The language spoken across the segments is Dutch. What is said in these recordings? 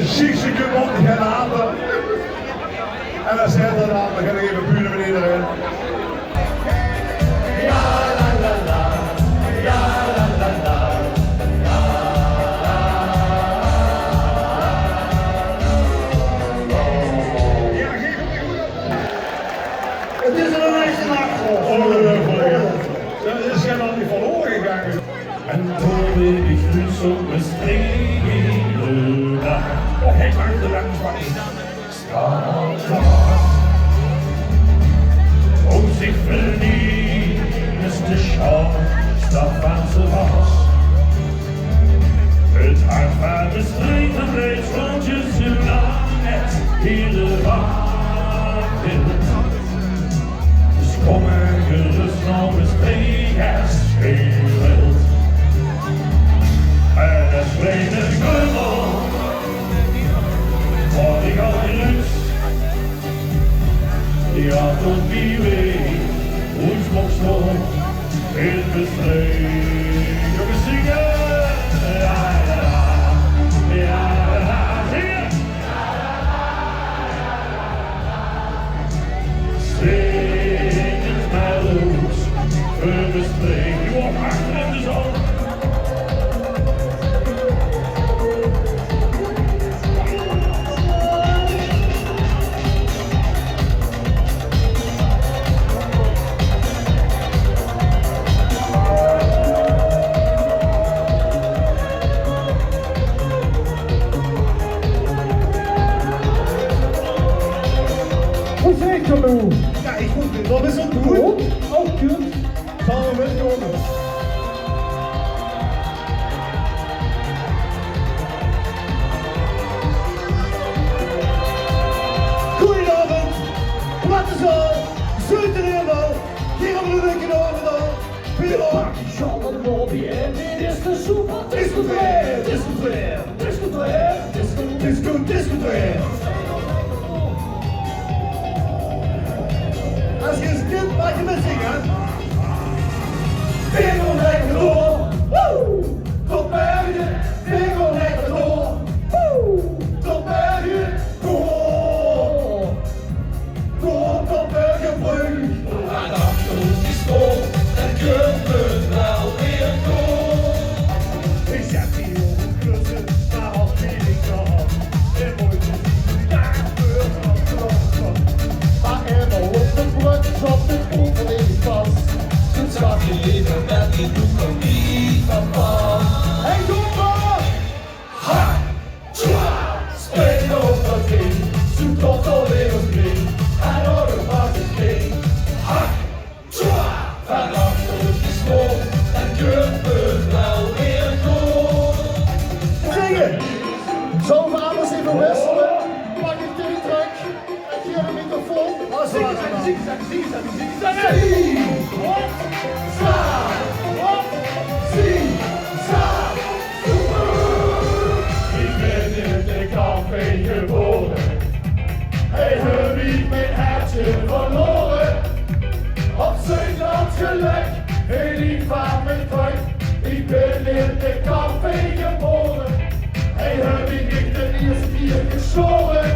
Ziekse kunt niet gaan halen. En dan zegt hij dan ga ik even buren met iedereen. Ja la la la, ja la la la, ja ja, geef hem goed op. Het is een lijstje nacht. Dat is helemaal niet verloren gegaan. En toen ik nu zo bestreden war. Och, ik maak de landsbak. Om zich vernietigd te schauen, dat van ze was. Het hart waar bestreden reeds rondjes zolang het hele wacht. Dus kom er gerust nog eens mee als speelveld. En het vreemde kummel. Word ik al gerust, die had op wie weet, ons nog zo in bestreden. Jongens zingen! Ja, ja, ja, ja, zingen! Zingend mij los, we bestreden. Je wordt achter in de zon. Ja, ik moet dit wel eens aan doen. Oh, kut. Samen met jongens. Goedenavond, wat is al? Zuid er helemaal. Hier hebben we de week in Overal. Pilo. Jean van de Lobby en dit is de soep van discotheek. Discotheek, discotheek, disco, Discotheek. Als je een kind mag je met zingen. Vinger lekker door. Woe! Tot bergen. Vinger lekker door. Woe! Tot bergen. Door. Door tot Bergenbrug. En achter ons die school, en kunt het wel weer door. Ik zet die ogen klussen, maar als weet ik nog. En nooit te zien, daar gebeurt wat. Maar er op de brug op de overleven vast. Toen zag je leven met die doek er niet van pas. Hey, doe maar! Ha! Tja! Spring op dat ding, zoek tot alweer een ding. En hoor wat het ding. Ha! Tja! Van achter ons die school, en kunt het wel weer door. Zingen! Zo gaan we eens even wisselen. Pak je theetrek en geef een microfoon. Als we Ik ben in de café geboren. Hij heeft niet mijn hartje verloren. Op Zeeland geluk, heel lief van mijn tuin. Ik ben in de café geboren. Hij heeft niet de eerste keer geschoren.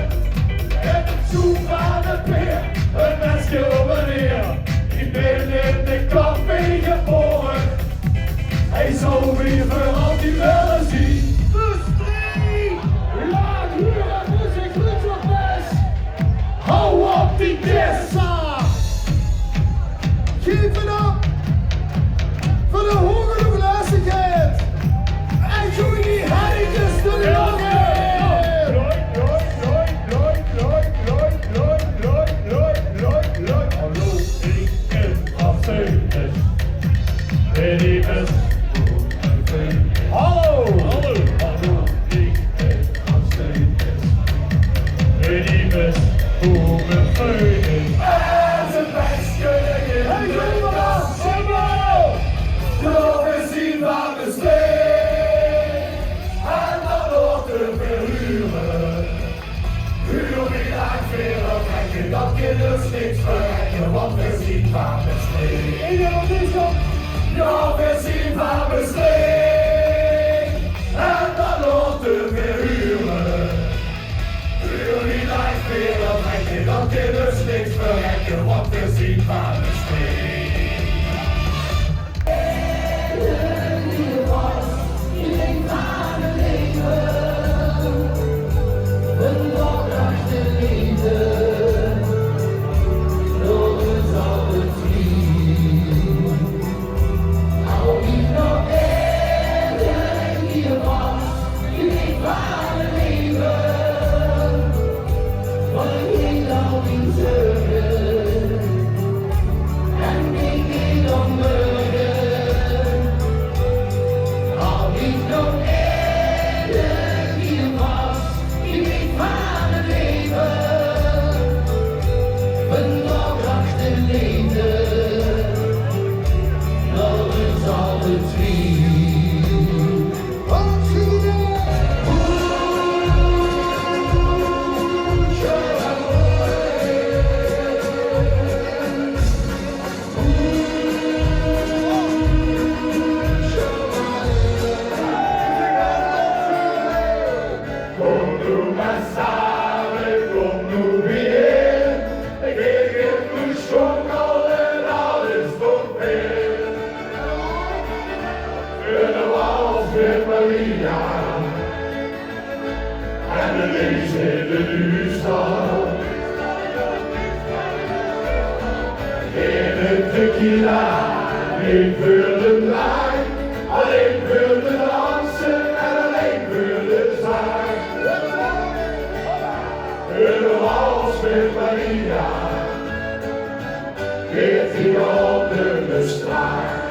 En het zoek van de peer, een mensje over neer. Ik ben in de café geboren. Hij zou weer vooral die willen zien. Laat huren, dus ik goed op best. Hou op die kissa! Geef het op voor de hongerige luisterheid. En doe die heiligjes door de longen. Hallo, ik ben Afzeus. Ben ik het? Hallo! Hallo! Hallo, ik ben Afzeus. Ben ik het? Hoe mijn feun is. En zijn best kunnen je Hey, niet doe maar! Zingen! Ja, we zien waar we steen. En dan laten we huren. Huur niet uit veel, dan kan dus niks verrekken, want we zien waar we steen. En de lees in de duurstad. In het tequila, alleen voor de lijn, alleen voor de dansen en alleen voor de zang. De wals met Maria, 14 onder de straat.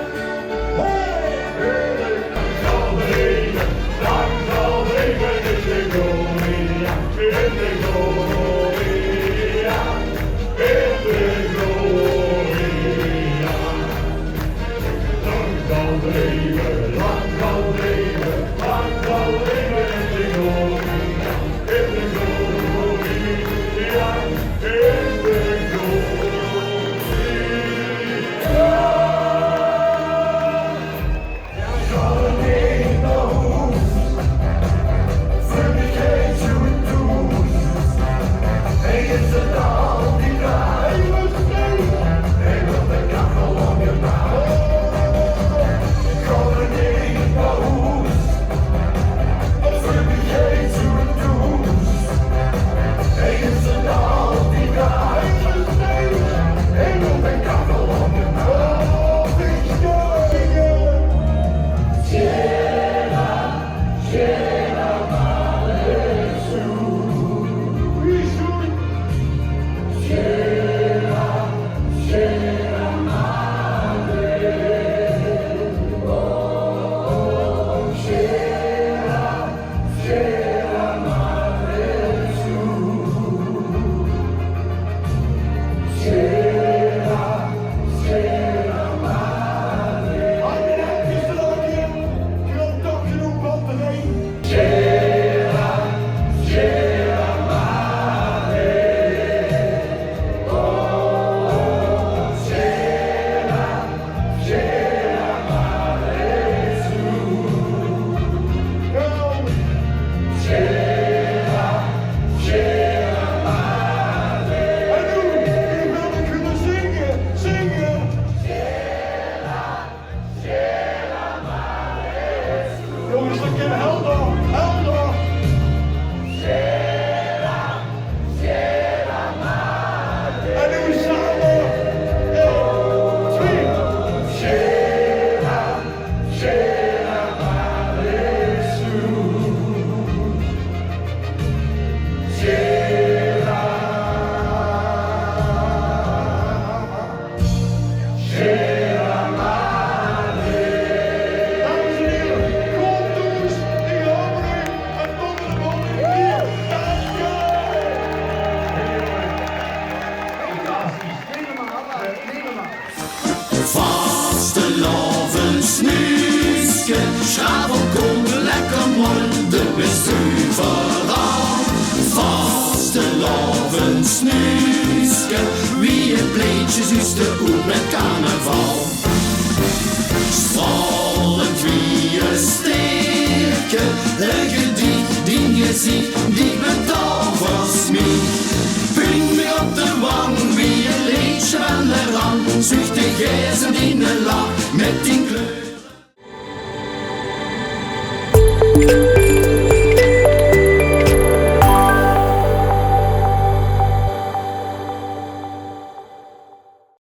S'avond komen lekker mooi, de bestuurverhaal. Vastelavond snuisken, wie het pleetjes is de oep met carnaval.